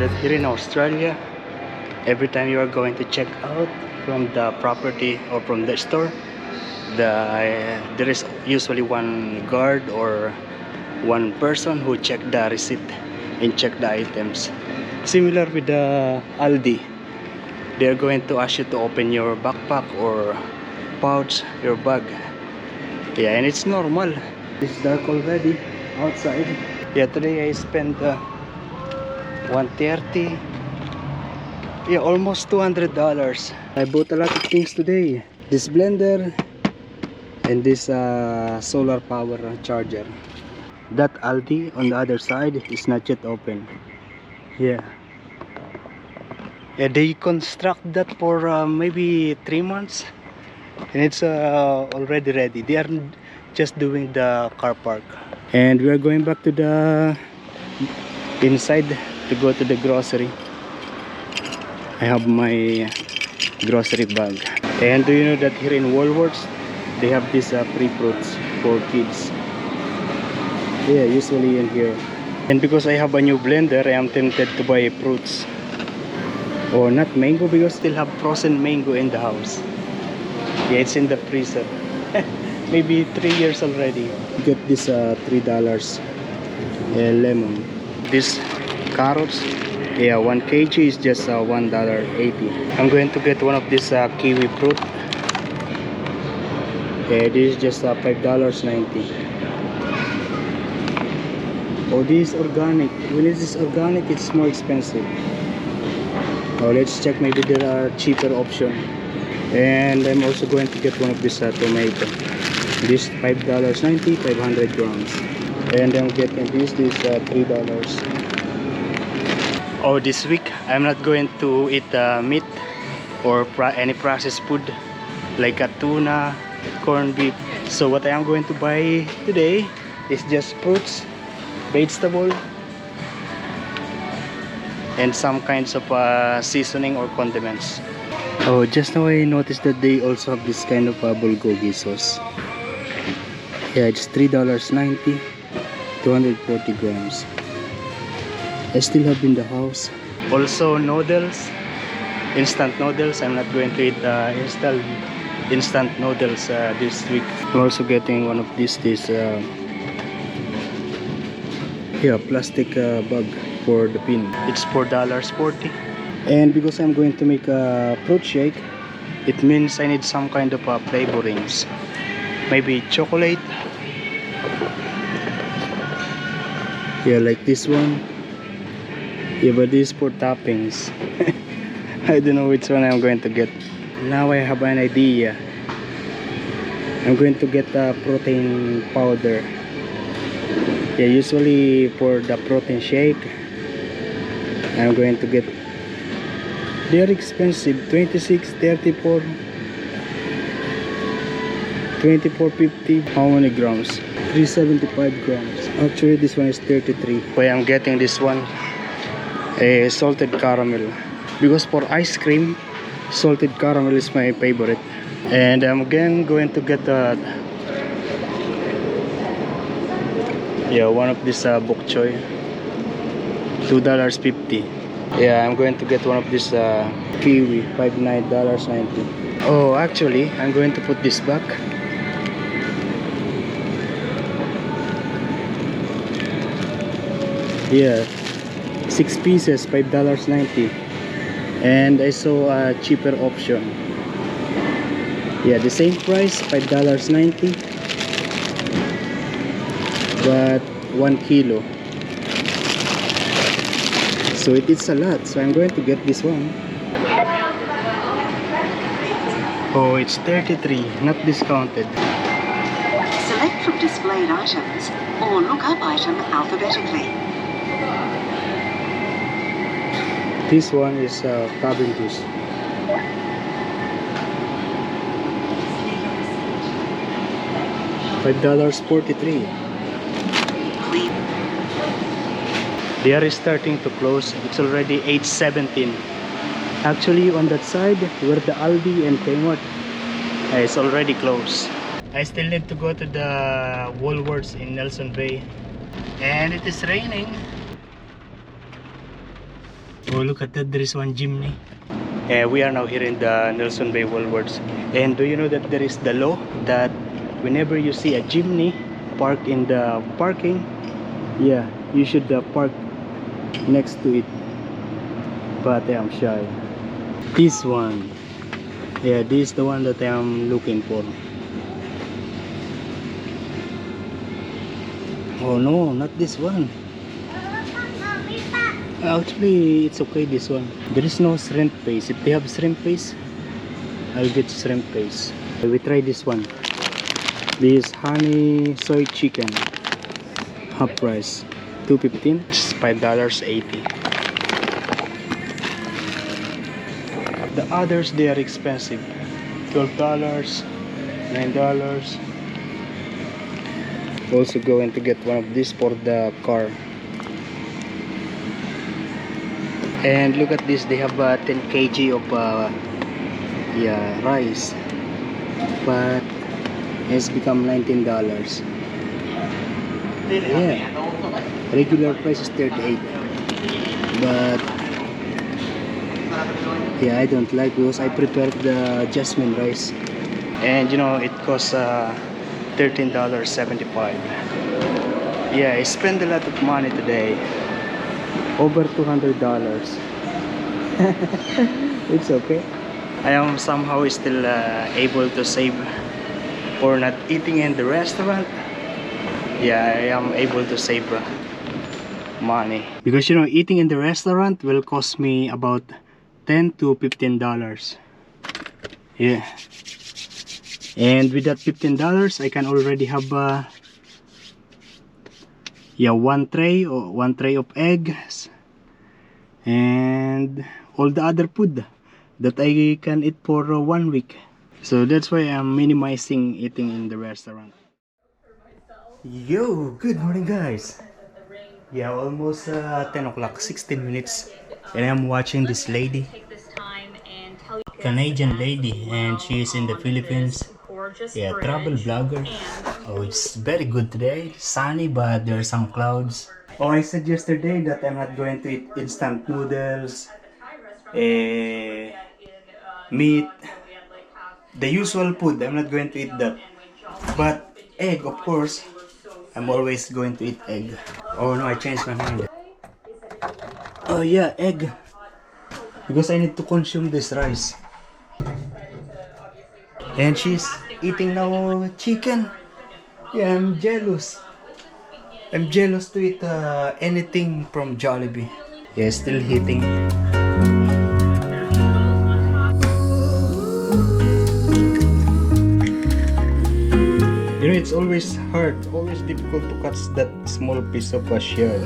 that here in Australia, every time you are going to check out from the property or from the store, there is usually one guard or one person who check the receipt and check the items. Similar with the Aldi, they are going to ask you to open your backpack or pouch, your bag. Yeah, and it's normal. It's dark already outside. Yeah, today I spent $130. Yeah, almost $200. I bought a lot of things today. This blender and this solar power charger. That Aldi on the other side is not yet open. Yeah, they construct that for maybe 3 months, and it's already ready. They are just doing the car park, and we are going back to the inside to go to the grocery. I have my grocery bag. And do you know that here in Woolworths they have these free fruits for kids? Yeah, usually in here. And because I have a new blender, I am tempted to buy fruits. Or not mango, because still have frozen mango in the house. Yeah, it's in the freezer. Maybe 3 years already. Get this $3 lemon. This carrots, yeah, 1 kg is just $1.80. I'm going to get one of this kiwi fruit. Yeah, this is just $5.90. Oh, this is organic. When it is organic, it's more expensive. Oh, let's check, maybe there are cheaper options. And I'm also going to get one of this tomato. This $5.90, 500 grams. And I'm getting this $3. Oh, this week I'm not going to eat meat or any processed food like a tuna, corned beef. So what I am going to buy today is just fruits, vegetable, and some kinds of seasoning or condiments. Oh, just now I noticed that they also have this kind of bulgogi sauce. Yeah, it's $3.90, 240 grams. I still have in the house. Also noodles, instant noodles. I'm not going to eat instant noodles this week. I'm also getting one of these plastic bag for the pin. It's $4.40. And because I'm going to make a fruit shake, it means I need some kind of flavorings. Maybe chocolate. Yeah, like this one. Yeah, but this is for toppings. I don't know which one I'm going to get. Now I have an idea. I'm going to get a protein powder. Yeah, usually for the protein shake, I'm going to get, they're expensive, 26, 34, 24.50. How many grams? 375 grams. Actually this one is 33. Why I'm getting this one, a salted caramel, because for ice cream, salted caramel is my favorite. And I'm again going to get one of this bok choy, $2.50. Yeah, I'm going to get one of this kiwi, $9.90. Oh, actually I'm going to put this back. Yeah, 6 pieces, $5.90. And I saw a cheaper option. Yeah, the same price, $5.90, but 1 kilo. So it is a lot, so I'm going to get this one. Oh, it's 33, not discounted. Select from displayed items or look up item alphabetically. This one is cabin juice. $5.43. They are starting to close. It's already 8:17. Actually, on that side where the Aldi and Kmart, it's already closed. I still need to go to the Woolworths in Nelson Bay, and it is raining. Oh, look at that, there is one chimney. And we are now here in the Nelson Bay Woolworths. And do you know that there is the law that whenever you see a chimney parked in the parking, yeah, you should park next to it. But I am shy. This one, yeah, this is the one that I am looking for. Oh no, not this one. Actually, it's okay, this one. There is no shrimp paste. If they have shrimp paste, I'll get shrimp paste. We try this one. This honey soy chicken, half price, $2.15. It's $5.80. The others, they are expensive. $12, $9. Also going to get one of these for the car. And look at this, they have 10 kg of yeah, rice, but it's become $19. Yeah, regular price is 38, but yeah, I don't like because I prepared the jasmine rice, and you know it costs $13.75. Yeah, I spent a lot of money today. Over $200. It's okay. I am somehow still able to save for not eating in the restaurant. Yeah, I am able to save money because you know eating in the restaurant will cost me about $10 to $15. Yeah, and with that $15 I can already have yeah, one tray of eggs and all the other food that I can eat for 1 week. So that's why I'm minimizing eating in the restaurant. Yo, good morning guys. Yeah, almost 10 o'clock, 16 minutes, and I'm watching this lady, Canadian lady, and she is in the Philippines. Yeah, travel blogger. Oh, it's very good today. Sunny, but there are some clouds. Oh, I said yesterday that I'm not going to eat instant noodles, meat, the usual food. I'm not going to eat that. But egg, of course, I'm always going to eat egg. Oh no, I changed my mind. Oh yeah, egg. Because I need to consume this rice. And she's eating now chicken. Yeah, I'm jealous. I'm jealous to eat anything from Jollibee. Yeah, still hitting. You know, it's always hard, always difficult to cut that small piece of shell.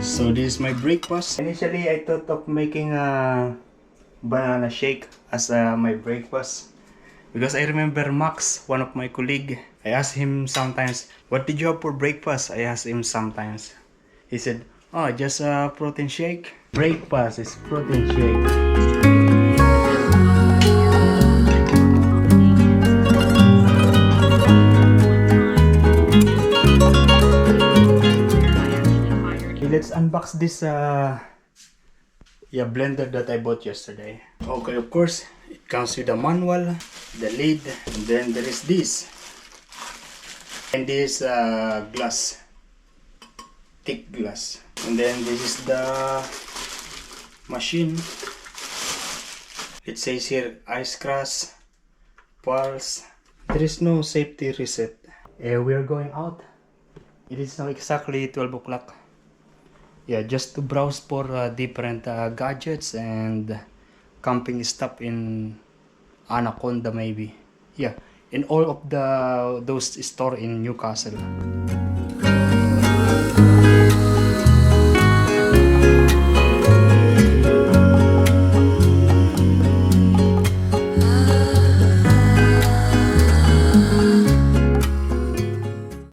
So this is my breakfast. Initially, I thought of making a banana shake as my breakfast because I remember Max, one of my colleague, I asked him sometimes, what did you have for breakfast? I asked him sometimes. He said, oh, just a protein shake. Breakfast is protein shake. Let's unbox this yeah, blender that I bought yesterday. Okay, of course it comes with a manual, the lid, and then there is this, and this glass, thick glass, and then this is the machine. It says here ice crush, pulse. There is no safety reset. We are going out. It is now exactly 12 o'clock. Yeah, just to browse for different gadgets and camping stuff in Anaconda maybe. Yeah, in all of those store in Newcastle.